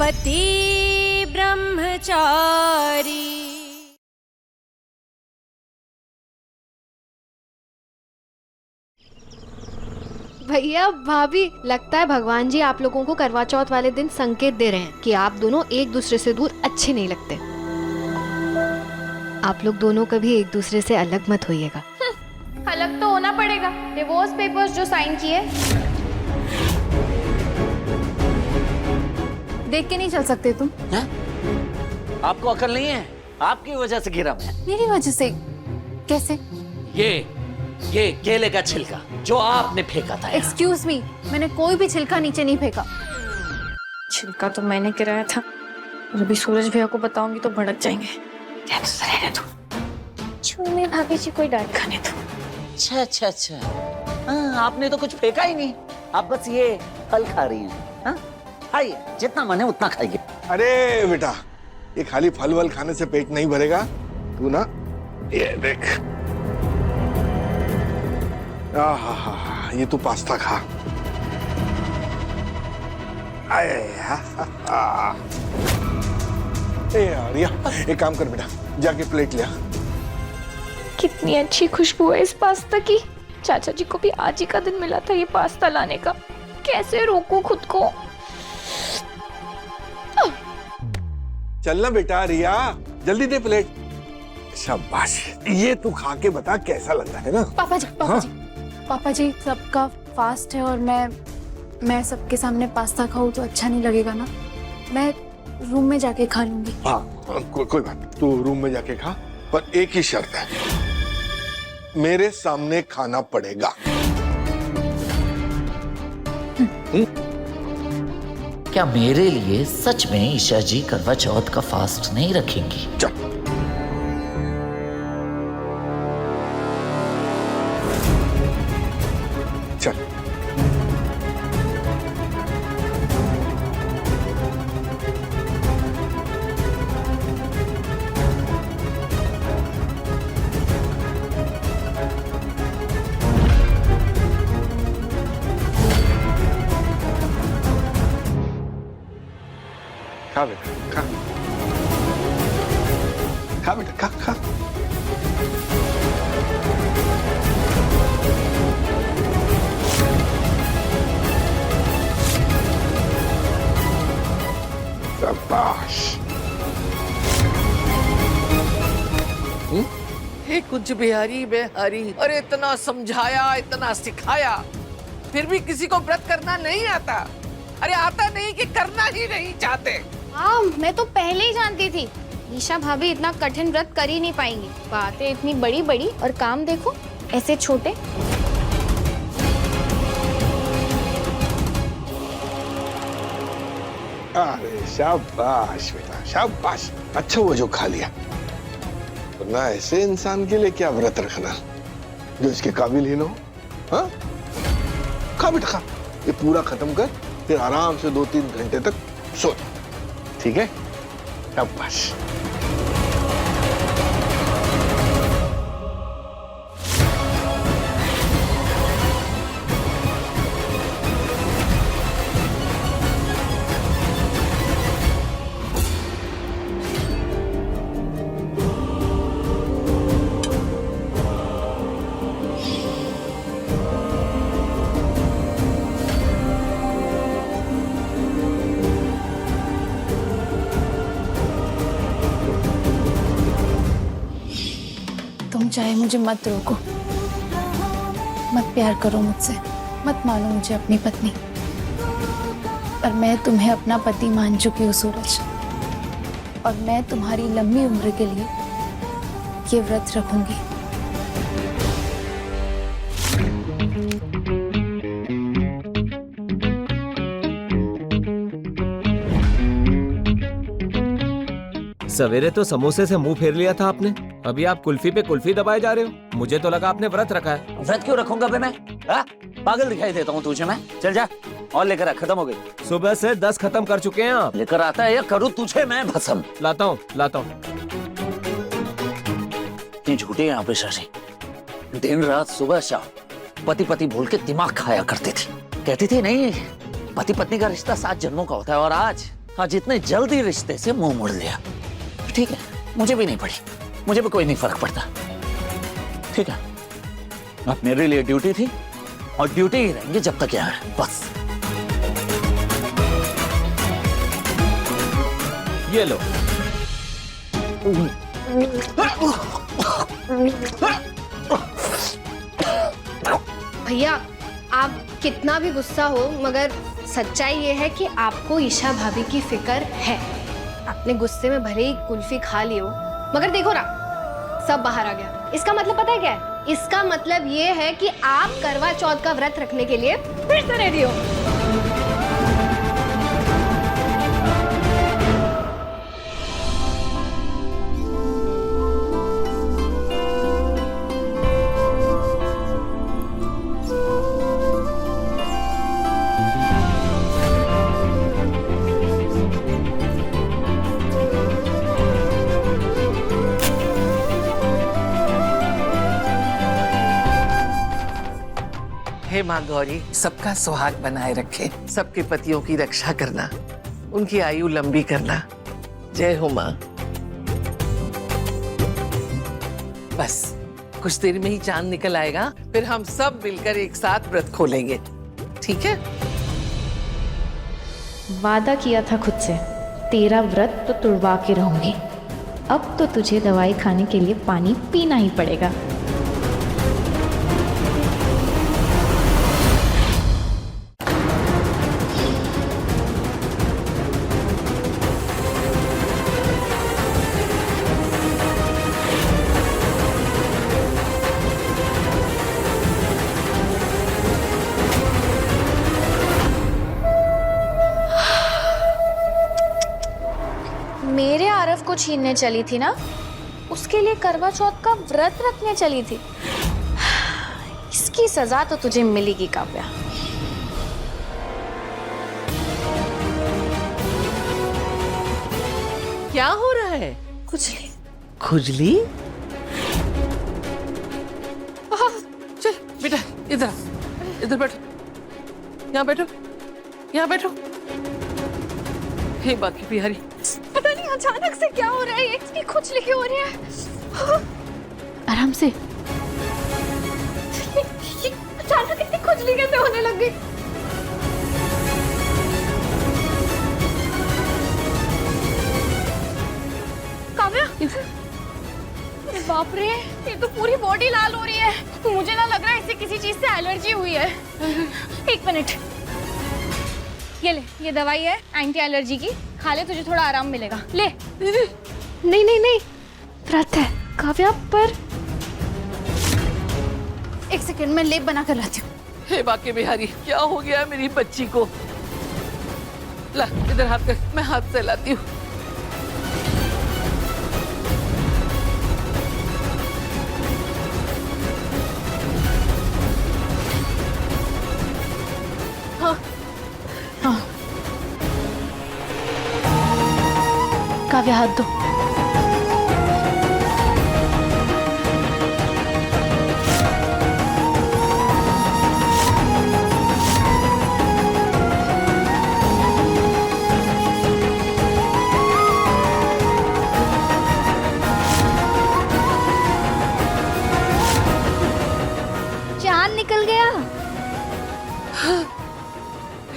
पति ब्रह्मचारी। भैया भाभी, लगता है भगवान जी आप लोगों को करवा चौथ वाले दिन संकेत दे रहे हैं कि आप दोनों एक दूसरे से दूर अच्छे नहीं लगते। आप लोग दोनों कभी एक दूसरे से अलग मत होइएगा। अलग तो होना पड़ेगा, डिवोर्स पेपर्स जो साइन किए। देख के नहीं चल सकते तुम? है? आपको अकल नहीं है? आपकी वजह से गिरा मैं। मेरी वजह से? कैसे? ये केले का छिलका जो आपने फेंका था। एक्सक्यूज मी, मैंने कोई भी छिलका नीचे नहीं फेंका। छिलका तो मैंने गिराया था। जब भी सूरज भैया को बताऊंगी तो भड़क जाएंगे। रहने दो। चूमे भाभी जी कोई डांट खाने दो। अच्छा। हाँ, आपने तो कुछ फेंका ही नहीं। आप बस ये फल खा रही हैं। हाँ? खाइए, जितना मन है उतना खाइए। अरे बेटा, ये खाली फल वल खाने से पेट नहीं भरेगा। तू ना ये देख, आहा, ये तू पास्ता खा। यार एक काम कर बेटा, जाके प्लेट ले आ। कितनी अच्छी खुशबू है इस पास्ता की। चाचा जी को भी आज ही का दिन मिला था ये पास्ता लाने का। कैसे रोकूं खुद को? चलना बेटा, रिया जल्दी दे प्लेट। शाबाश, ये तू खा के बता कैसा लग रहा है ना। पापा जी सबका फास्ट है और मैं सबके सामने पास्ता खाऊं तो अच्छा नहीं लगेगा ना। मैं रूम में जाके खा लूंगी। हाँ, कोई बात नहीं, तू रूम में जाके खा, पर एक ही शर्त है, मेरे सामने खाना पड़ेगा। क्या मेरे लिए सच में ईशा जी करवा चौथ का फास्ट नहीं रखेंगी? चल चल। खा बेटा, खा बेटा, खा। शाबाश। हे कुछ बिहारी बेहारी, अरे इतना समझाया, इतना सिखाया, फिर भी किसी को व्रत करना नहीं आता। अरे आता नहीं कि करना ही नहीं चाहते। हाँ, मैं तो पहले ही जानती थी ईशा भाभी इतना कठिन व्रत कर ही नहीं पाएंगी। बातें इतनी बड़ी बड़ी और काम देखो ऐसे छोटे। अरे शाबाश बेटा, शाबाश। अच्छा वो जो खा लिया, वरना ऐसे इंसान के लिए क्या व्रत रखना जो इसके काबिल ही ना हो। हाँ, खा बेटा खा, ये पूरा खत्म कर, फिर आराम से 2-3 घंटे तक सो जा, ठीक है? शाबाश। तुम चाहे मुझे मत रोको, मत प्यार करो मुझसे, मत मानो मुझे अपनी पत्नी, पर मैं तुम्हें अपना पति मान चुकी हूँ सूरज। और मैं तुम्हारी लंबी उम्र के लिए ये व्रत रखूंगी। सवेरे तो समोसे से मुंह फेर लिया था आपने, अभी आप कुल्फी पे कुल्फी दबाए जा रहे हो। मुझे तो लगा आपने व्रत रखा है। व्रत क्यों रखूंगा बे मैं? पागल दिखाई देता हूँ तुझे मैं? चल जा और लेकर आ, खत्म हो गई। सुबह से 10 खत्म कर चुके हैं आप। लेकर आता है या करूँ तुझे मैं भस्म? लाता हूँ। इतनी झूठी है यहाँ पे शशि, दिन रात सुबह शाम पति पति बोल के दिमाग खाया करती थी। कहती थी नहीं, पति पत्नी का रिश्ता 7 जन्मों का होता है, और आज आज इतने जल्दी रिश्ते से मुंह मोड़ लिया। ठीक है, मुझे भी नहीं पड़ी, मुझे भी कोई नहीं फर्क पड़ता। ठीक है, अब मेरे लिए ड्यूटी थी और ड्यूटी ही रहेंगे जब तक यहाँ है, बस। ये लो। भैया आप कितना भी गुस्सा हो, मगर सच्चाई ये है कि आपको ईशा भाभी की फिक्र है। आपने गुस्से में भले ही कुल्फी खा ली हो, मगर देखो ना सब बाहर आ गया। इसका मतलब पता है क्या है? इसका मतलब ये है कि आप करवा चौथ का व्रत रखने के लिए फिर से रेडी हो। हे माँ गौरी, सबका सुहाग बनाए रखे, सबके पतियों की रक्षा करना, उनकी आयु लंबी करना। जय हो माँ। बस कुछ देर में ही चांद निकल आएगा, फिर हम सब मिलकर एक साथ व्रत खोलेंगे, ठीक है? वादा किया था खुद से, तेरा व्रत तो तुड़वा के रहूंगी। अब तो तुझे दवाई खाने के लिए पानी पीना ही पड़ेगा। मेरे आरव को छीनने चली थी ना, उसके लिए करवा चौथ का व्रत रखने चली थी। इसकी सजा तो तुझे मिलेगी काव्या। क्या हो रहा है? खुजली। खुजली? चल बेटा, इधर इधर बैठो, यहाँ बैठो, यहाँ बैठो। हे बाकी बिहारी, पता नहीं अचानक से क्या हो रहा है, इतनी खुजली क्यों हो रही है? आराम से। ये अचानक इतनी खुजली कैसे होने लग गई? काव्या, अरे बाप रे, ये तो पूरी बॉडी लाल हो रही है। मुझे ना लग रहा है इसे किसी चीज से एलर्जी हुई है। एक मिनट, ये ले, ये दवाई है एंटी एलर्जी की, खा ले, तुझे थोड़ा आराम मिलेगा। ले। नहीं नहीं नहीं, व्रत है काव्या, पर एक सेकंड में लेप बना कर लाती हूँ। हे बाकी बिहारी, क्या हो गया मेरी बच्ची को? ला इधर हाथ कर, मैं हाथ से लाती हूँ। काव्या हाथ दो। चांद निकल गया।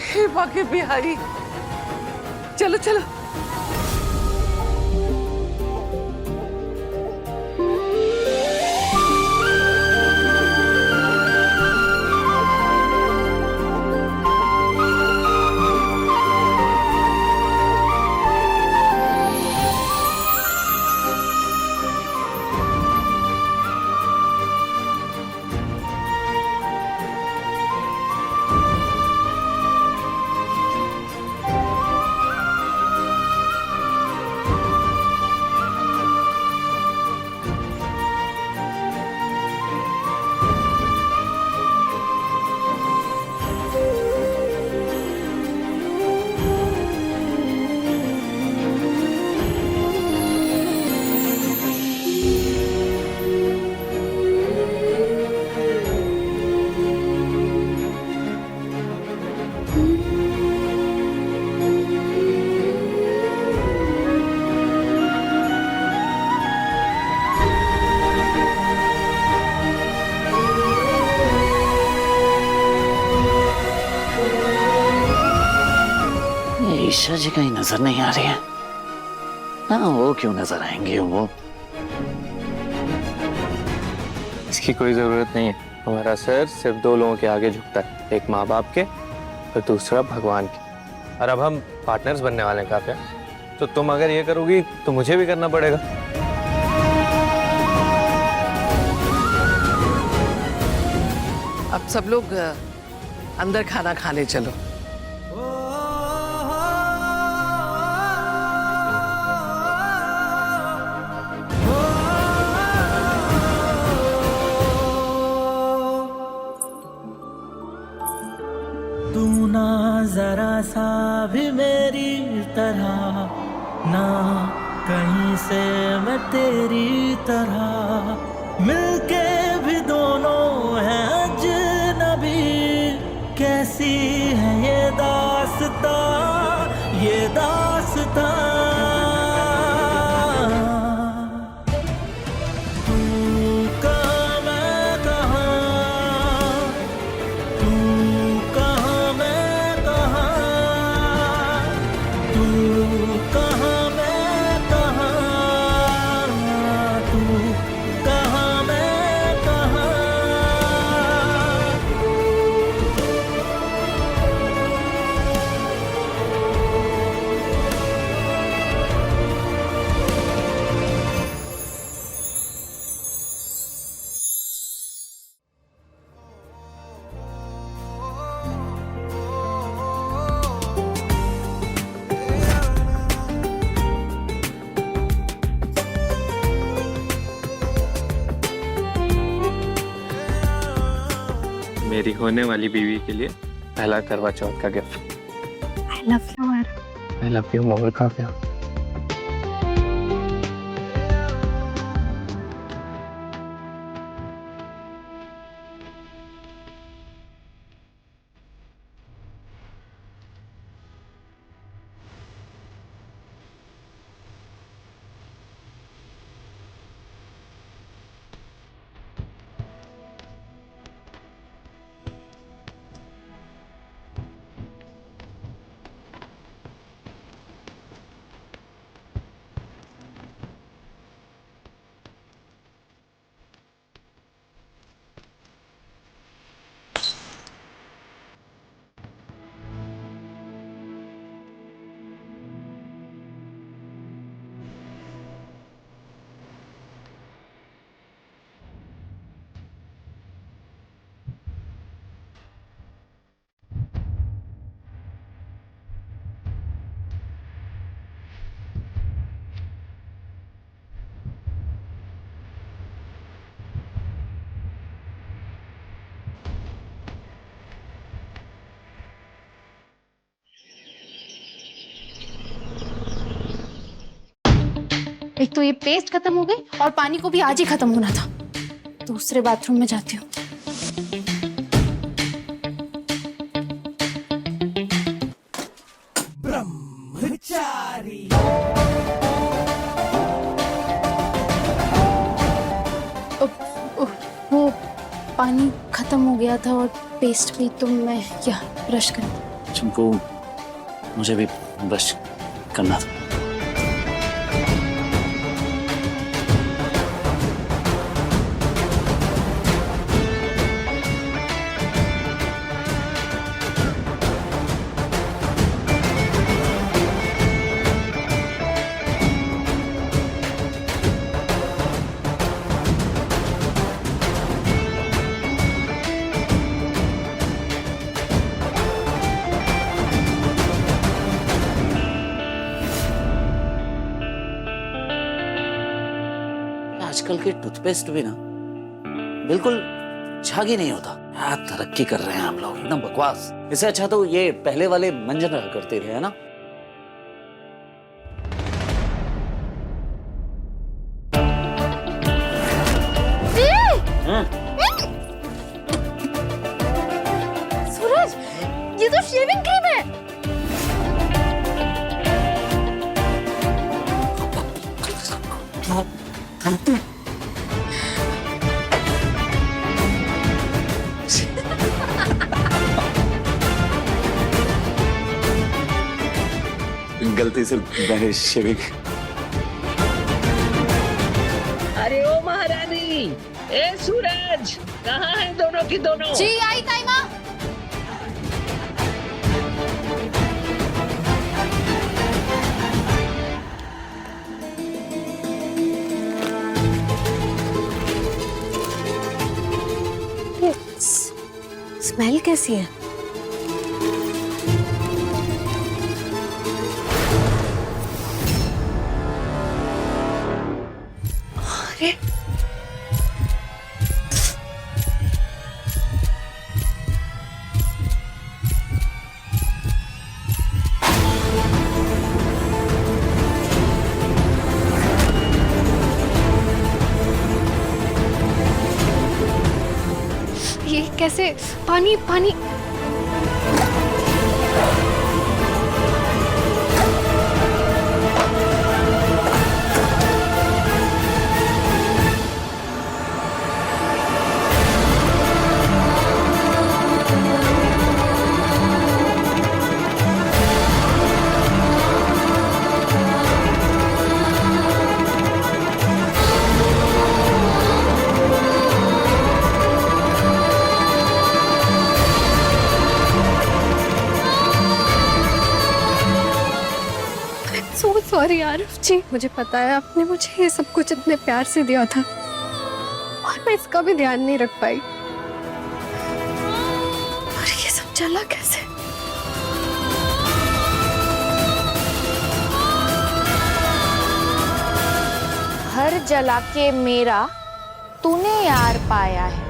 हे बाकी बिहारी, चलो चलो। ये ईशा जी कहीं नजर नहीं आ रही है। हाँ, वो क्यों नजर आएंगे वो? इसकी कोई जरूरत नहीं है। हमारा सर सिर्फ दो लोगों के आगे झुकता है, एक माँ बाप के और दूसरा भगवान के। और अब हम पार्टनर्स बनने वाले हैं काफिया, तो तुम अगर ये करोगी तो मुझे भी करना पड़ेगा। अब सब लोग अंदर खाना खाने चलो। तू ना जरा सा भी मेरी तरह, ना कहीं से मैं तेरी तरह, मिलके भी दोनों हैं अजनबी। कैसी है ये दास्तां, ये दास्तां। तू कहाँ मैं कहाँ, तू कहाँ मैं कहाँ, तू कहाँ मैं कहाँ, तू कहाँ मैं कहाँ। मेरी होने वाली बीवी के लिए पहला करवा चौथ का गिफ्ट। आई लव यू यार। आई लव यू मोर काफिया। एक तो ये पेस्ट खत्म हो गई और पानी को भी आज ही खत्म होना था। दूसरे बाथरूम में जाती हूँ। वो पानी खत्म हो गया था और पेस्ट भी, तो मैं क्या ब्रश कर। चंपू, मुझे भी ब्रश करना था। आजकल के टूथपेस्ट भी ना बिल्कुल झाग ही नहीं होता। क्या तरक्की कर रहे हैं हम लोग, एकदम बकवास। इससे अच्छा तो ये पहले वाले मंजन रहा करते थे, है ना। सूरज, ये तो शेविंग क्रीम है। गलती से मैंने शेविंग। अरे ओ महारानी, ए सूरज, कहाँ हैं दोनों की दोनों? जी आई ताई माँ। स्मेल कैसी है? अरे ये कैसे? पानी पानी। सो सॉरी आरिफ जी, मुझे पता है आपने मुझे ये सब कुछ इतने प्यार से दिया था और मैं इसका भी ध्यान नहीं रख पाई। और ये सब चला कैसे? हर जला के मेरा तूने यार पाया है,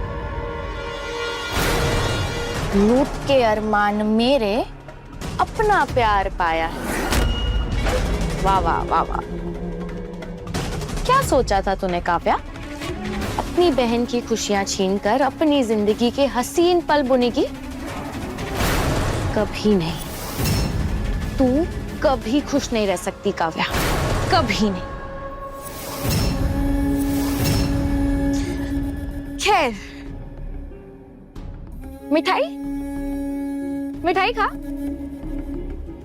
लूट के अरमान मेरे अपना प्यार पाया है। वाह वाह वाह वाह, क्या सोचा था तूने काव्या? अपनी बहन की खुशियां छीनकर अपनी जिंदगी के हसीन पल बुनेगी? कभी नहीं, तू कभी खुश नहीं रह सकती काव्या, कभी नहीं। खैर, मिठाई मिठाई खा।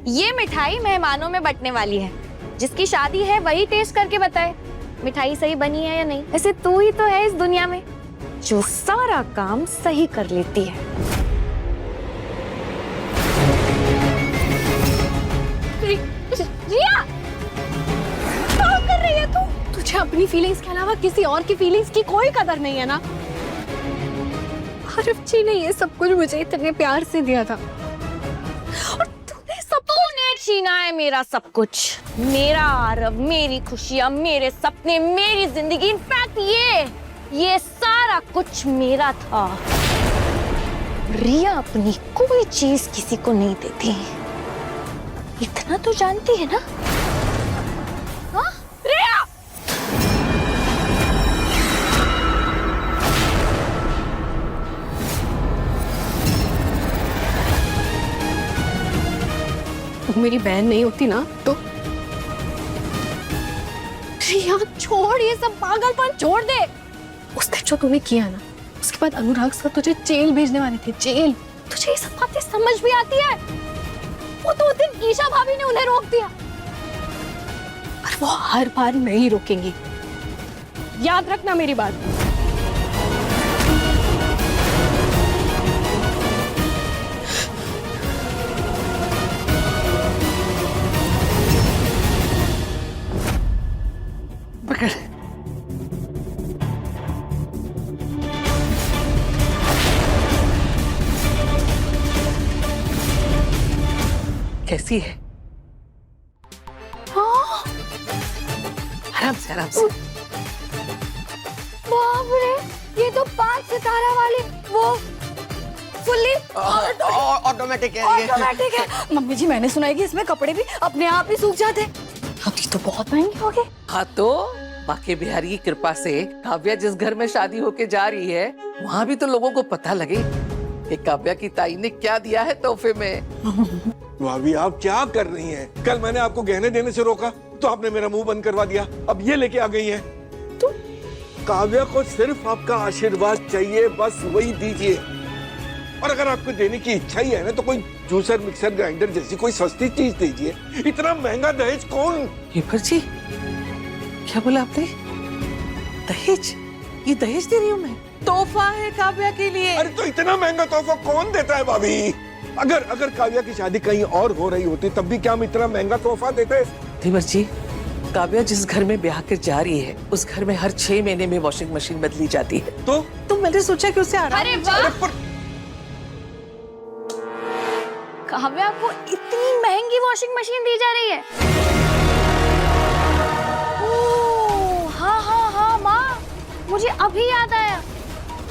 ये मिठाई मेहमानों में बंटने वाली है, जिसकी शादी है वही टेस्ट करके बताए मिठाई सही बनी है या नहीं। ऐसे तू ही तो है इस दुनिया में जो सारा काम सही कर लेती है। रिया, क्या कर रही है तू? तुझे अपनी फीलिंग्स के अलावा किसी और की फीलिंग्स की कोई कदर नहीं है ना? आरिफ जी ने ये सब कुछ मुझे इतने प्यार से दिया था और तूने छीना है मेरा सब कुछ, मेरा आरव, मेरी खुशियां, मेरे सपने, मेरी जिंदगी। इनफैक्ट ये सारा कुछ मेरा था। रिया अपनी कोई चीज किसी को नहीं देती, इतना तो जानती है ना? हाँ? रिया! मेरी बहन नहीं होती ना तो। रिया छोड़ ये सब पागलपन, छोड़ दे। उस दिन जो तूने किया ना, उसके बाद अनुराग सर तुझे जेल भेजने वाले थे, जेल। तुझे ये सब बातें समझ भी आती है? वो तो उस दिन ईशा भाभी ने उन्हें रोक दिया, पर वो हर बार नहीं रोकेंगी, याद रखना मेरी बात। पकड़। कैसी है? हाँ? आराम से आराम से। बाप रे, ये तो 5 सितारा वाली वो फुल्ली ऑटोमेटिक है ये। ऑटोमेटिक है। मम्मी जी, मैंने सुना है कि इसमें कपड़े भी अपने आप ही सूख जाते। अभी तो बहुत महंगी हो गई। हाँ तो बाकी बिहारी की कृपा से काव्या जिस घर में शादी होके जा रही है, वहाँ भी तो लोगों को पता लगे कि काव्या की ताई ने क्या दिया है तोहफे में। भाभी आप क्या कर रही हैं? कल मैंने आपको गहने देने से रोका तो आपने मेरा मुंह बंद करवा दिया, अब ये लेके आ गई हैं। तो काव्या को सिर्फ आपका आशीर्वाद चाहिए, बस वही दीजिए। और अगर आपको देने की इच्छा ही है ना तो कोई जूसर मिक्सर ग्राइंडर जैसी कोई सस्ती चीज दीजिए। इतना महंगा दहेज कौन? हेपर जी, क्या बोला आपने? दहेज? ये दहेज दे रही हूँ मैं? तोहफा है काव्या के लिए। अरे तो इतना महंगा तोहफा कौन देता है भाभी? अगर काव्या की शादी कहीं और हो रही होती तब भी क्या हम इतना महंगा तोहफा देते? धीवर जी, काव्या जिस घर में ब्याह कर जा रही है उस घर में हर 6 महीने में वॉशिंग मशीन बदली जाती है। तो मैंने सोचा कि उसे आराम। अरे वाह, काव्या को इतनी महंगी वॉशिंग मशीन दी जा रही है? ओह, हाँ माँ, मुझे अभी याद आया।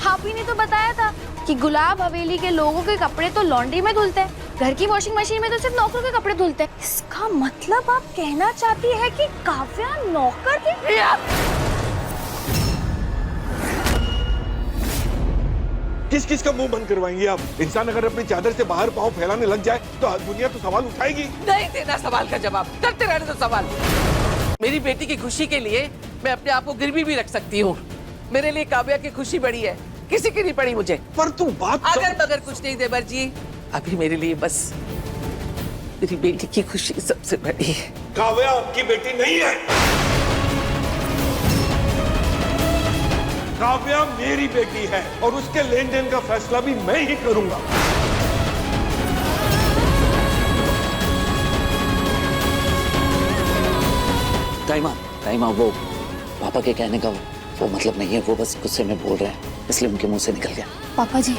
हापी ने तो बताया था कि गुलाब हवेली के लोगों के कपड़े तो लॉन्ड्री में धुलते हैं, घर की वॉशिंग मशीन में तो सिर्फ नौकर के कपड़े धुलते हैं। इसका मतलब आप कहना चाहती है कि काव्या नौकर थी? किस किस का मुंह बंद करवाएंगे आप? इंसान अगर अपनी चादर से बाहर पांव फैलाने लग जाए तो दुनिया तो सवाल उठाएगी। नहीं देना सवाल का जवाब, करते रहने दो सवाल। मेरी बेटी की खुशी के लिए मैं अपने आप को गिरवी भी रख सकती हूँ। मेरे लिए काव्या की खुशी बड़ी है, किसी की नहीं पड़ी मुझे। पर तू बात अगर मगर कुछ नहीं देवर जी, अभी मेरे लिए बस मेरी बेटी की खुशी सबसे बड़ी है। काव्या आपकी बेटी नहीं है, काव्या मेरी बेटी है और उसके लेन देन का फैसला भी मैं ही करूंगा। टाइम वो पापा के कहने का वो मतलब नहीं है, वो बस गुस्से में बोल रहे हैं इसलिए उनके मुंह से निकल गया। पापा जी,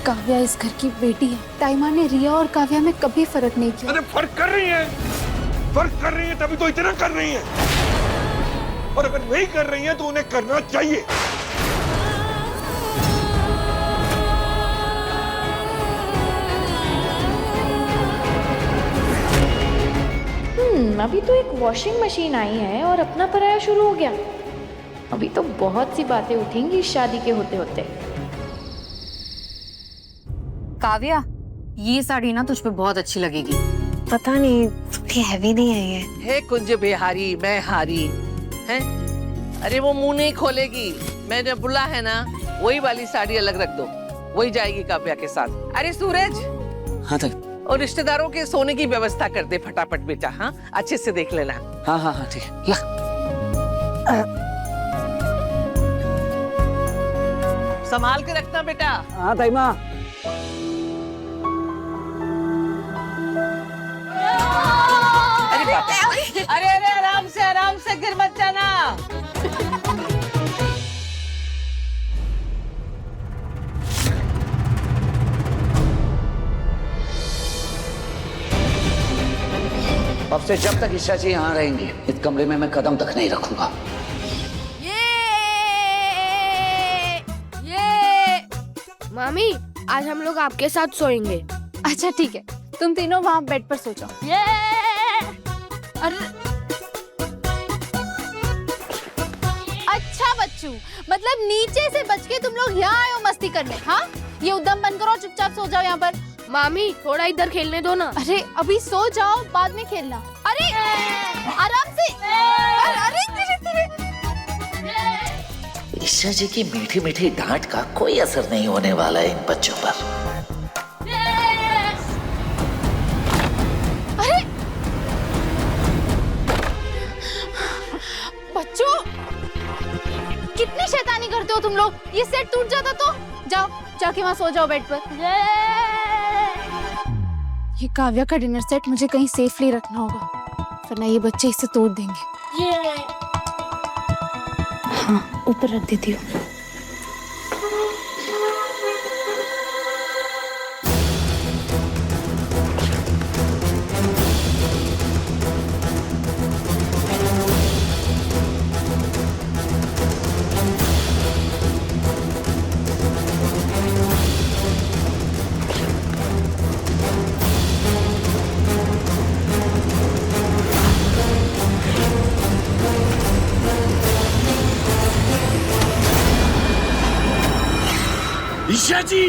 काव्या इस घर की बेटी है। ताइमा ने रिया और काव्या में कभी फर्क नहीं किया। अरे फर्क कर रही है तभी तो इतना कर रही है, और अगर नहीं कर रही है तो उन्हें करना चाहिए। अभी तो एक वॉशिंग मशीन आई है और अपना पराया शुरू हो गया। अभी तो बहुत सी बातें उठेंगी इस शादी के होते होते। काव्या, ये साड़ी ना तुझ पे बहुत अच्छी लगेगी। पता नहीं थोड़ी हैवी नहीं है ये। हे कुंज बिहारी मैं हारी हैं? अरे वो मुंह नहीं खोलेगी। मैंने बोला है ना, वही वाली साड़ी अलग रख दो, वही जाएगी काव्या के साथ। अरे सूरज, हाँ तक और रिश्तेदारों के सोने की व्यवस्था कर दे फटाफट बेटा। हाँ, अच्छे से देख लेना। हाँ ठीक है। ला संभाल के रखना बेटा। हाँ ताईमा। अरे बाप, अरे आराम से गिर मत जाना। अब से जब तक ईशा जी यहाँ रहेंगी इस कमरे में मैं कदम तक नहीं रखूंगा। मामी, आज हम लोग आपके साथ सोएंगे। अच्छा ठीक है, तुम तीनों वहाँ बेड पर सो जाओ। अरे अच्छा बच्चू, मतलब नीचे से बच के तुम लोग यहाँ आए हो मस्ती करने? हाँ, ये उद्यम बंद करो, चुपचाप सो जाओ यहाँ पर। मामी, थोड़ा इधर खेलने दो ना। अरे अभी सो जाओ, बाद में खेलना। अरे आराम से। अरे ईशा जी की मीठी मीठी डांट का कोई असर नहीं होने वाला है इन बच्चों पर। अरे बच्चों, कितनी शैतानी करते हो तुम लोग। ये सेट टूट जाता तो जाओ, जाके वहां सो जाओ बेड पर। ये काव्या का डिनर सेट मुझे कहीं सेफली रखना होगा, वरना ये बच्चे इसे तोड़ देंगे। हाँ, ऊपर रख देती हूँ। ईशा जी,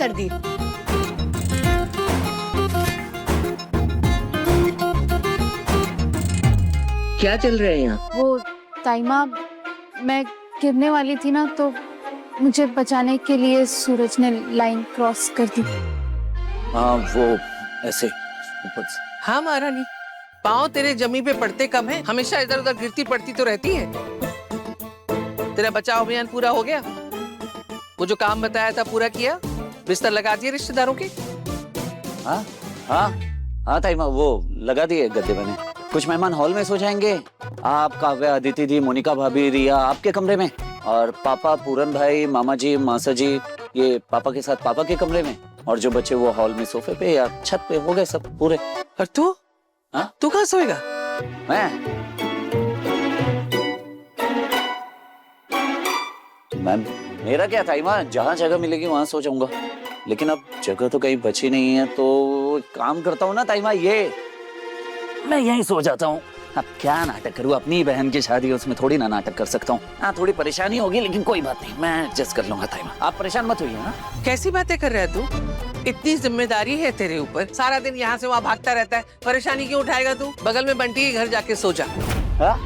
कर दी। क्या चल रहा है यहाँ? वो ताइमा, मैं गिरने वाली थी ना, तो मुझे बचाने के लिए सूरज ने लाइन क्रॉस कर दी। हाँ वो ऐसे ऊपर से। हाँ महारानी, पाँव तेरे जमी पे पड़ते कम है, हमेशा इधर उधर गिरती पड़ती तो रहती है। तेरा बचाव अभियान पूरा हो गया? वो जो काम बताया था पूरा किया? बिस्तर लगा दिए रिश्तेदारों के? हाँ हाँ हाँ ताइमा, वो लगा दिए गद्दे बने। कुछ मेहमान हॉल में सो जाएंगे। आप, काव्या, अदिति दी, मोनिका भाभी, रिया आपके कमरे में, और पापा, पूरन भाई, मामा जी, मासा जी ये पापा के साथ पापा के कमरे में, और जो बच्चे वो हॉल में सोफे पे या छत पे। हो गए सब पूरे। और तू? हाँ? तू कहाँ सोएगा? मैम मेरा क्या ताइमा, जहाँ जगह मिलेगी वहां सो जाऊंगा, लेकिन अब जगह तो कहीं बची नहीं है, तो काम करता हूँ ना ताइमा, ये मैं यहीं सो जाता हूँ। अब क्या नाटक करूँ, अपनी बहन की शादी है उसमें थोड़ी ना नाटक कर सकता हूँ। हाँ थोड़ी परेशानी होगी, लेकिन कोई बात नहीं, मैं एडजस्ट कर लूंगा ताइमा, आप परेशान मत होइए। हाँ कैसी बातें कर रहा है तू? इतनी जिम्मेदारी है तेरे ऊपर, सारा दिन यहाँ से वहाँ भागता रहता है, परेशानी क्यों उठाएगा तू? बगल में बंटी के घर जाके सो जा। हाँ?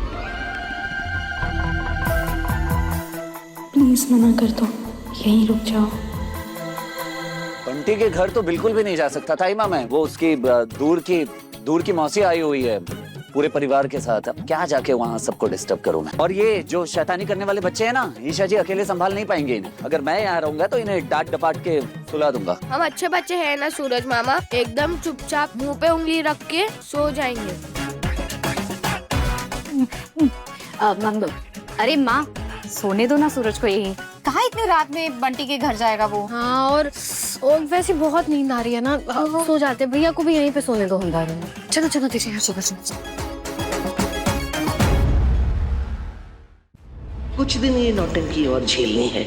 प्लीज मना कर दो, यहीं रुक जाओ। बंटी के घर तो बिल्कुल भी नहीं जा सकता ताइमा मैं, वो उसकी दूर की मौसी आई हुई है पूरे परिवार के साथ। अब क्या जाके वहाँ सबको डिस्टर्ब करूँ मैं? और ये जो शैतानी करने वाले बच्चे हैं ना, ईशा जी अकेले संभाल नहीं पाएंगे इन्हें। अगर मैं यहाँ रहूंगा तो इन्हें डांट डपाट के सुला दूंगा। हम अच्छे बच्चे हैं ना सूरज मामा, एकदम चुपचाप मुंह पे उंगली रख के सो जाएंगे। अरे माँ, सोने दो ना सूरज को यही। कहाँ इतनी रात में बंटी के घर जाएगा वो? हाँ, और वैसे बहुत नींद आ रही है ना, सो जाते। भैया को भी यहीं पे सोने दो। चलो चलो दीजिए यहाँ सुबह सुबह। कुछ दिन ये नौटंकी और झेलनी है।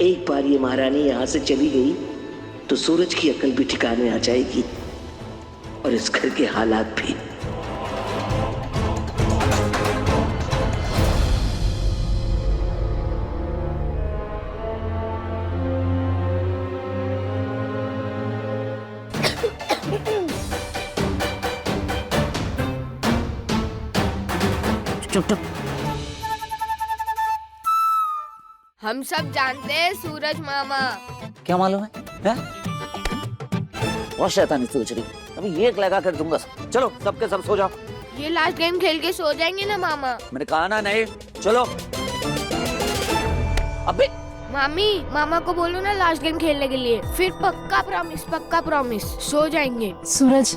एक बार ये महारानी यहाँ से चली गई तो सूरज की अकल भी ठिकाने आ जाएगी और इस घर के हालात भी। चुप चुप। हम सब जानते हैं सूरज मामा। क्या मालूम है? बहुत शैतानी सोच रही, अभी एक लगा कर दूंगा। चलो सबके सब सो जाओ। ये लास्ट गेम खेल के सो जाएंगे ना मामा? मैंने कहा ना नहीं। चलो। अबे मामी, मामा को बोलो ना लास्ट गेम खेलने के लिए, फिर पक्का प्रॉमिस सो जाएंगे। सूरज,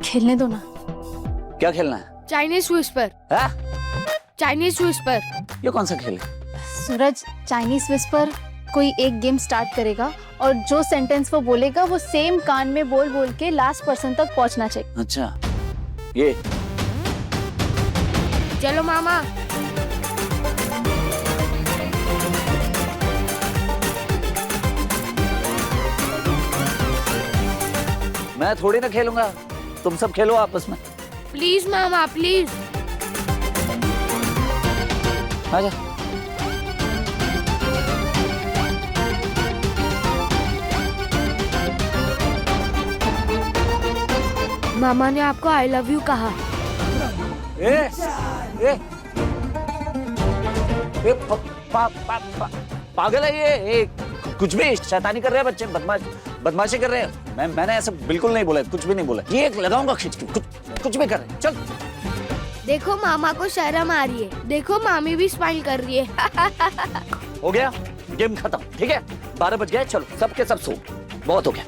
खेलने दो ना। क्या खेलना है? Chinese whisper. Chinese whisper. ये कौन सा खेल है? सूरज, चाइनीज विस्पर कोई एक गेम स्टार्ट करेगा और जो सेंटेंस वो बोलेगा वो सेम कान में बोल बोल के लास्ट पर्सन तक पहुंचना चाहिए। अच्छा ये। चलो मामा। मैं थोड़ी ना खेलूंगा, तुम सब खेलो आपस में। Please mama please. आजा। मामा ने आपको आई लव यू कहा। पागल है ये कुछ भी शैतानी कर रहे हैं बच्चे, बदमाशी कर रहे हैं। मैंने ऐसा बिल्कुल नहीं बोला, कुछ भी नहीं बोला। ये लगाऊंगा खींच के, कुछ भी कर रहे हैं। चल। देखो मामा को शर्म आ रही है, देखो मामी भी स्माइल कर रही है। हो गया गेम खत्म, ठीक है? 12 बज गए, चलो सबके सब सो, बहुत हो गया।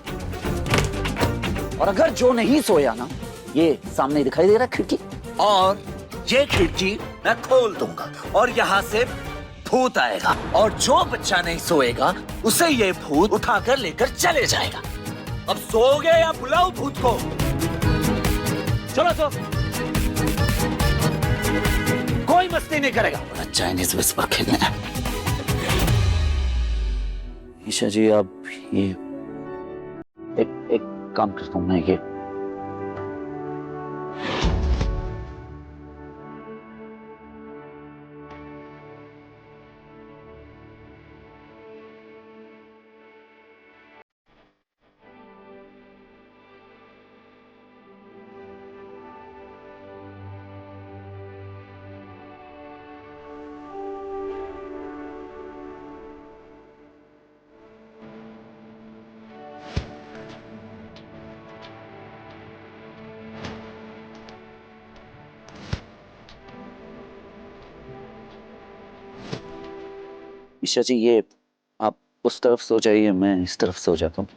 और अगर जो नहीं सोया ना, ये सामने दिखाई दे रहा खिड़की, और ये खिड़की मैं खोल दूंगा और यहाँ से भूत आएगा, और जो बच्चा नहीं सोएगा उसे ये भूत उठाकर लेकर चले जाएगा। अब सोओगे या बुलाओ भूत को? चलो सो। कोई मस्ती नहीं करेगा। चाइनीज विस्पर खेलने है। ईशा जी आप ये एक काम करता हूँ मैं, ये ईशा जी, ये आप उस तरफ सो जाइए, मैं इस तरफ सो जाता हूँ।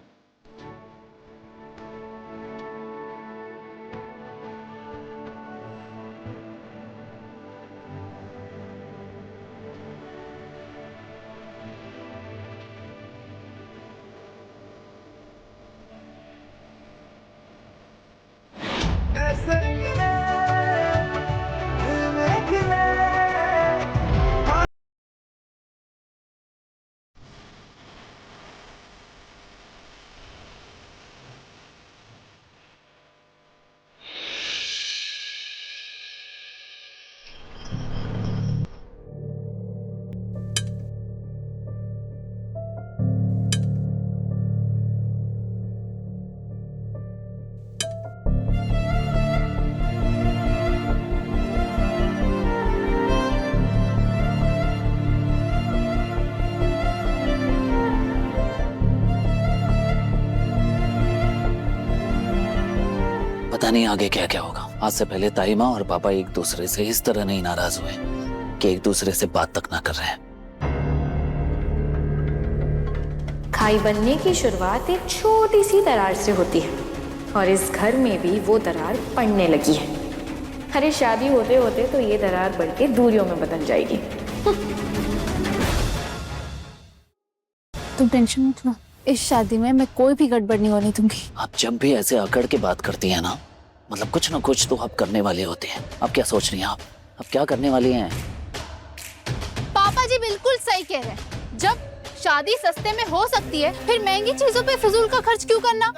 पता नहीं आगे क्या क्या होगा। आज से पहले ताई माँ और पापा एक दूसरे से इस तरह नहीं नाराज हुए कि एक दूसरे से बात तक ना कर रहे हैं। खाई बनने की शुरुआत एक छोटी सी दरार से होती है और इस घर में भी वो दरार पड़ने लगी है। अरे शादी होते होते तो ये दरार बढ़ के दूरियों में बदल जाएगी। तुम टेंशन मत लो, इस शादी में मैं कोई भी गड़बड़ नहीं होने दूंगी। आप जब भी ऐसे अकड़ के बात करती हैं ना, मतलब कुछ ना कुछ तो आप करने वाले होते हैं। आप क्या सोच रही हैं? आप क्या करने वाली हैं? पापा जी बिल्कुल सही कह रहे हैं। जब शादी सस्ते में हो सकती है, फिर महंगी चीजों पे फिजूल का खर्च क्यों करना?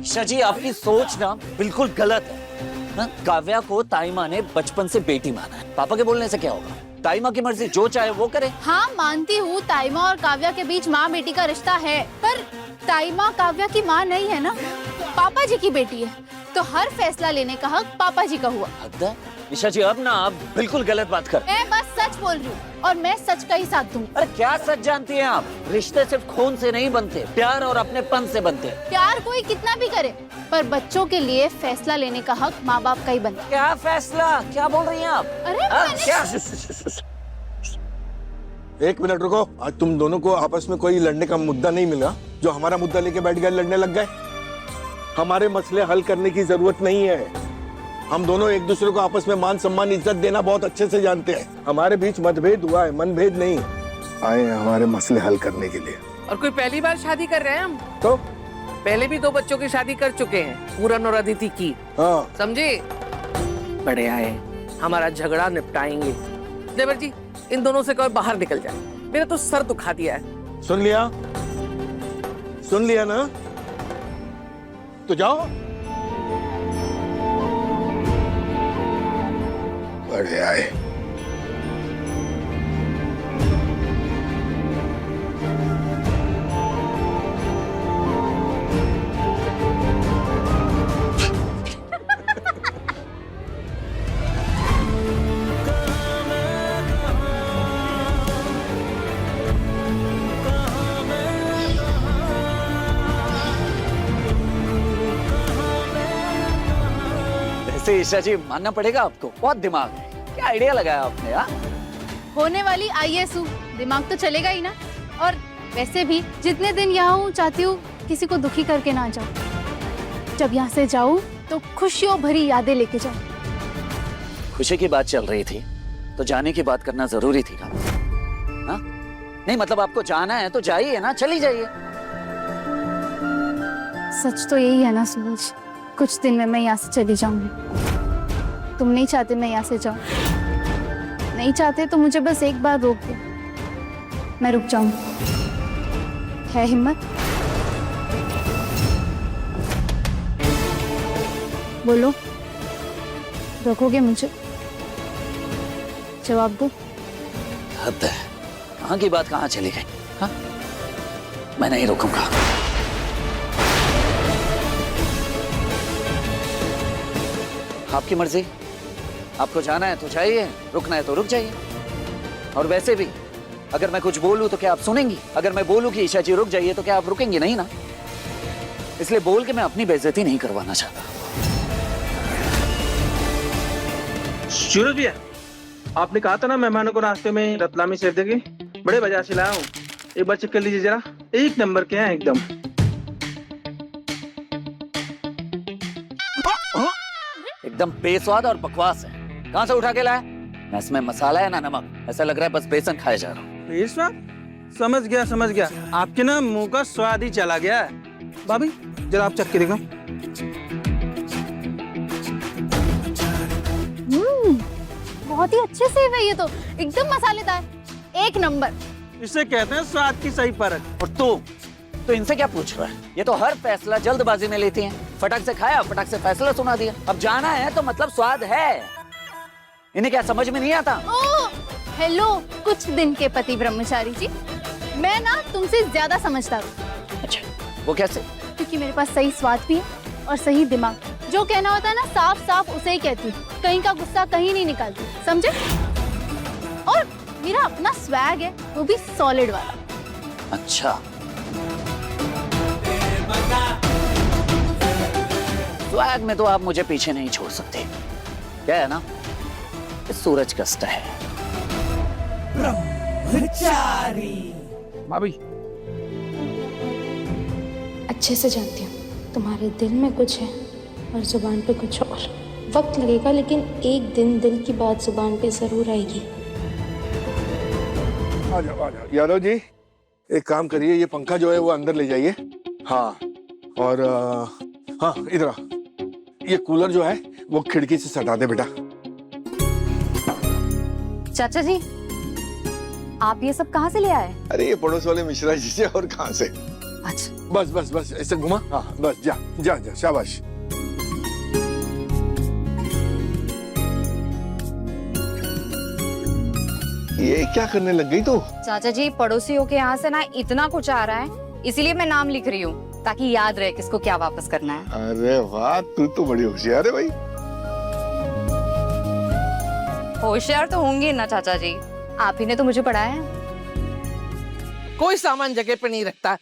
ईशा जी, आपकी सोच ना बिल्कुल गलत है ना? काव्या को ताई माँ ने बचपन से बेटी माना है। पापा के बोलने से क्या होगा? ताई माँ की मर्जी, जो चाहे वो करे। हाँ मानती हूँ, ताई माँ और काव्या के बीच माँ बेटी का रिश्ता है, पर ताई माँ काव्या की माँ नहीं है ना, पापा जी की बेटी है, तो हर फैसला लेने का हक पापा जी का हुआ। हद है ईशा जी, अब ना आप बिल्कुल गलत बात कर। मैं बस सच बोल रही हूँ और मैं सच का ही साथ दूंगी। अरे क्या सच जानती हैं आप? रिश्ते सिर्फ खून से नहीं बनते, प्यार और अपनेपन से बनते हैं। प्यार कोई कितना भी करे, पर बच्चों के लिए फैसला लेने का हक माँ बाप का ही बनता है। क्या फैसला? क्या बोल रही हैं आप? अरे क्या? एक मिनट रुको। आज तुम दोनों को आपस में कोई लड़ने का मुद्दा नहीं मिला जो हमारा मुद्दा लेके बैठ गए, लड़ने लग गए। हमारे मसले हल करने की जरूरत नहीं है। हम दोनों एक दूसरे को आपस में मान सम्मान इज्जत देना बहुत अच्छे से जानते हैं। हमारे बीच मतभेद हुआ है, मनभेद नहीं। आए हैं हमारे मसले हल करने के लिए। और कोई पहली बार शादी कर रहे हैं हम? तो पहले भी 2 बच्चों की शादी कर चुके हैं, पूरन और अदिति की। हाँ, समझे? बढ़िया है, हमारा झगड़ा निपटाएंगे। देवर जी, इन दोनों से कोई बाहर निकल जाए, मेरा तो सर दुखा दिया है। सुन लिया? सुन लिया ना? तो जाओ। बढ़िया है। वैसे ईशा जी, मानना पड़ेगा आपको, बहुत दिमाग है। क्या आइडिया लगाया आपने? यार होने वाली IAS हूँ, दिमाग तो चलेगा ही ना। और वैसे भी जितने दिन यहाँ हूँ, चाहती हूँ किसी को दुखी करके ना जाऊँ। जब यहाँ से जाऊँ तो खुशियों भरी यादें लेके जाऊँ। खुशी की बात चल रही थी तो जाने की बात करना जरूरी थी ना? हाँ? नहीं मतलब आपको जाना है तो जाइए ना, चली जाइए। सच तो यही है ना सूरज, कुछ दिन में मैं यहाँ से चली जाऊंगी। तुम नहीं चाहते मैं यहाँ से जाऊं, नहीं चाहते तो मुझे बस एक बार रोक दो, मैं रुक जाऊंगी। है हिम्मत? बोलो, रोकोगे मुझे? जवाब दो। हद है, कहाँ की बात कहाँ चली गई? हाँ? मैं नहीं रुकूंगा। आपकी मर्जी, आपको जाना है तो जाइए, रुकना है तो रुक जाइए। और वैसे भी अगर मैं कुछ बोलूं तो क्या आप सुनेंगी? अगर मैं बोलूं कि ईशा जी रुक जाइए तो क्या आप रुकेंगी नहीं ना? इसलिए बोल के मैं अपनी बेइज्जती नहीं करवाना चाहता। सूरज भैया, आपने कहा था ना मेहमानों को नाश्ते में रतलामी सेव देंगे, बड़े बाजार से लाया हूँ, एक बार चेक कर लीजिए जरा, एक नंबर के हैं एकदम। एकदम बेस्वाद और बकवास है। कहाँ से उठा के लाया? ना इसमें मसाला है ना नमक, ऐसा लग रहा है बस बेसन खाया जा रहा हूँ। ये स्वाद? समझ गया, आपके ना मुंह का स्वाद ही चला गया है। भाभी जरा आप चख के देखो। बहुत ही अच्छे सेव है ये तो, एकदम मसालेदार, एक नंबर। इसे कहते हैं स्वाद की सही परख। और तो इनसे क्या पूछ रहा है? ये तो हर फैसला जल्दबाजी में लेती हैं। फटक से खाया, फटक से फैसला सुना दिया। अब जाना है तो मतलब स्वाद है। इन्हें क्या समझ में नहीं आता? ओह, हेलो कुछ दिन के पति ब्रह्मचारी जी, मैं ना तुमसे ज्यादा समझदार हूँ। अच्छा, वो कैसे? क्योंकि मेरे पास सही स्वाद भी है और सही दिमाग। जो कहना होता है ना साफ साफ उसे ही कहती हूँ, कहीं का गुस्सा कहीं नहीं निकालती, समझे? और मेरा अपना स्वैग है, वो भी सॉलिड वाला। अच्छा, स्वैग में तो आप मुझे पीछे नहीं छोड़ सकते। क्या है ना, सूरज कष्ट है। भाभी अच्छे से जानती हूँ तुम्हारे दिल में कुछ है और जुबान पे कुछ और। वक्त लगेगा लेकिन एक दिन दिल की बात जुबान पे जरूर आएगी। आ जाओ यादव जी, एक काम करिए, ये पंखा जो है वो अंदर ले जाइए। हाँ, और हाँ इधर आ, ये कूलर जो है वो खिड़की से सटा दे बेटा। चाचा जी, आप ये सब कहाँ से ले आए? अरे ये पड़ोस वाले मिश्रा जी से, और कहाँ से। अच्छा, बस ऐसे घुमा। हाँ बस, जा शाबाश। ये क्या करने लग गई तू? चाचा जी, पड़ोसियों के यहाँ से ना इतना कुछ आ रहा है, इसीलिए मैं नाम लिख रही हूँ ताकि याद रहे किसको क्या वापस करना है। अरे वाह, तू तो बड़ी होशियार है भाई। होशियार तो होंगी ना चाचा जी, आप ही ने तो मुझे पढ़ाया है। कोई सामान जगह पे नहीं रखता।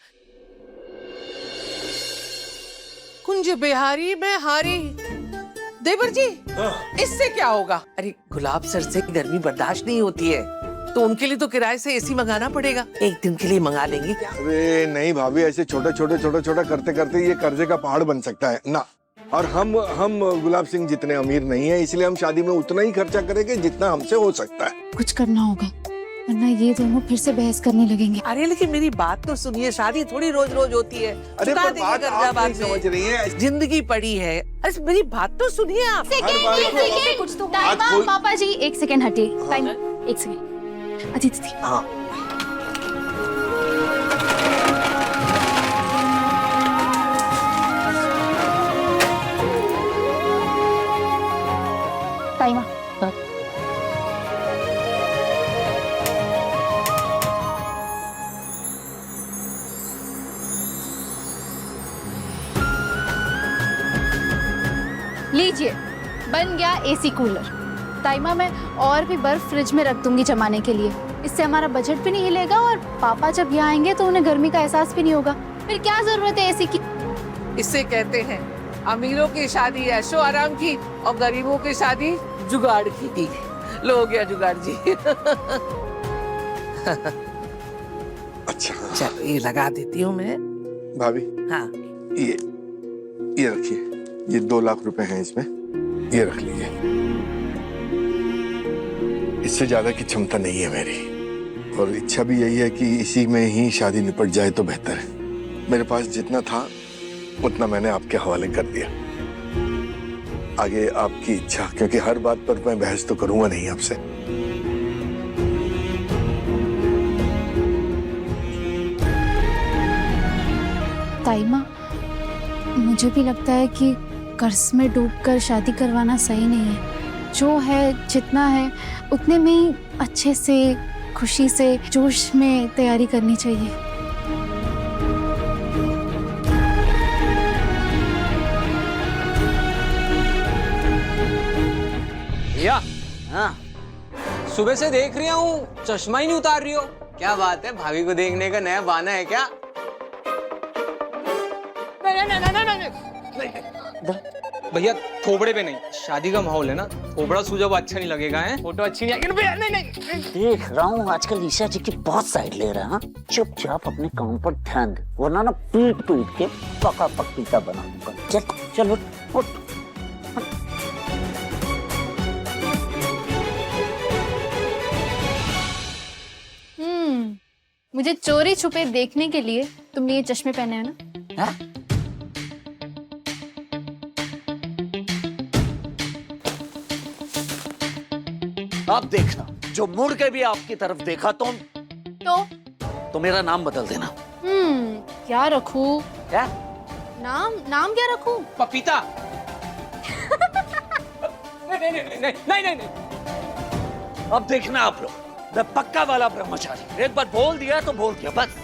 कुंज बिहारी में हारी। देवर जी, इससे क्या होगा? अरे गुलाब सर से गर्मी बर्दाश्त नहीं होती है, तो उनके लिए तो किराए से एसी मंगाना पड़ेगा। एक दिन के लिए मंगा लेंगे क्या? अरे नहीं भाभी, ऐसे छोटा करते करते ये कर्जे का पहाड़ बन सकता है ना। और हम गुलाब सिंह जितने अमीर नहीं है, इसलिए हम शादी में उतना ही खर्चा करेंगे जितना हमसे हो सकता है। कुछ करना होगा वरना ये दोनों फिर से बहस करने लगेंगे। अरे लेकिन मेरी बात तो सुनिए, शादी थोड़ी रोज रोज होती है। अरे चुका पर देंगे बात कर्जा आप बाद नहीं में। समझ रही है। जिंदगी पड़ी है। अरे मेरी बात तो सुनिए आप। कुछ तो पापा जी, एक सेकेंड हटिए। टाइम, एक सेकेंड। अदिति, हाँ टाइम। लीजिए, बन गया एसी कूलर। ताइमा, मैं और भी बर्फ फ्रिज में रख दूंगी जमाने के लिए। इससे हमारा बजट भी नहीं हिलेगा और पापा जब यहाँ आएंगे तो उन्हें गर्मी का एहसास भी नहीं होगा। फिर क्या जरूरत है एसी की? इससे कहते हैं अमीरों की शादी ऐशो आराम की और गरीबों की शादी जुगाड़ की। लो हो गया जुगाड़ जी। अच्छा चलो ये लगा देती हूँ मैं। भाभी, हाँ ये रखिए, ये 2 लाख रुपए हैं इसमें, ये रख लीजिए। इससे ज्यादा की क्षमता नहीं है मेरी, और इच्छा भी यही है कि इसी में ही शादी निपट जाए तो बेहतर है। मेरे पास जितना था उतना मैंने आपके हवाले कर दिया। आगे आपकी इच्छा, क्योंकि हर बात पर मैं बहस तो करूंगा नहीं आपसे। ताइमा, मुझे भी लगता है कि कर्ज में डूबकर शादी करवाना सही नहीं है। जो है जितना है उतने में ही अच्छे से, खुशी से, जोश में तैयारी करनी चाहिए। भैया, हाँ सुबह से देख रही हूँ, चश्मा ही नहीं उतार रही हो। क्या बात है, भाभी को देखने का नया बहाना है क्या? भैया थोबड़े पे नहीं, शादी का माहौल है ना, थोबड़ा सूझा हुआ अच्छा नहीं लगेगा है, फोटो अच्छी नहीं आएगी। भैया नहीं नहीं देख रहा हूँ आजकल ईशा जी की बहुत साइड ले रहा है। हाँ? चुपचाप अपने काम पर ध्यान दे, वरना ना पीट पीट के पका पपीता बना दूंगा। चल चल उठ उठ। मुझे चोरी छुपे देखने के लिए तुमने ये चश्मे पहने हैं ना? हाँ? आप देखना, जो मुड़ के भी आपकी तरफ देखा तो मेरा नाम बदल देना। क्या रखूं? क्या नाम क्या रखूं? पपीता। नहीं नहीं नहीं नहीं नहीं नहीं। अब देखना आप लोग, मैं पक्का वाला ब्रह्मचारी, एक बार बोल दिया तो बोल दिया बस।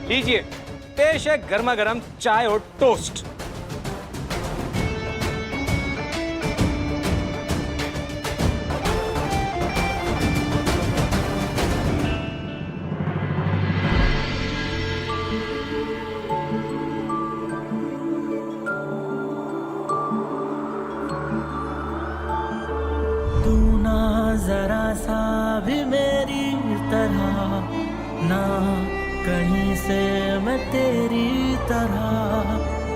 लीजिए, पेश है गर्मा गर्म चाय और टोस्ट। तू ना जरा सा भी मेरी तरह, ना कहीं से मैं तेरी तरह,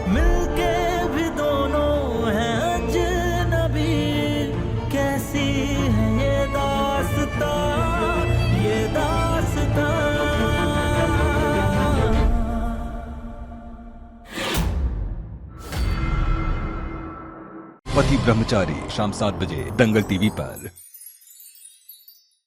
मिलके भी दोनों हैं अजनबी। कैसी है ये दास्तां, ये दास्तां। पति ब्रह्मचारी शाम 7 बजे दंगल टीवी पर।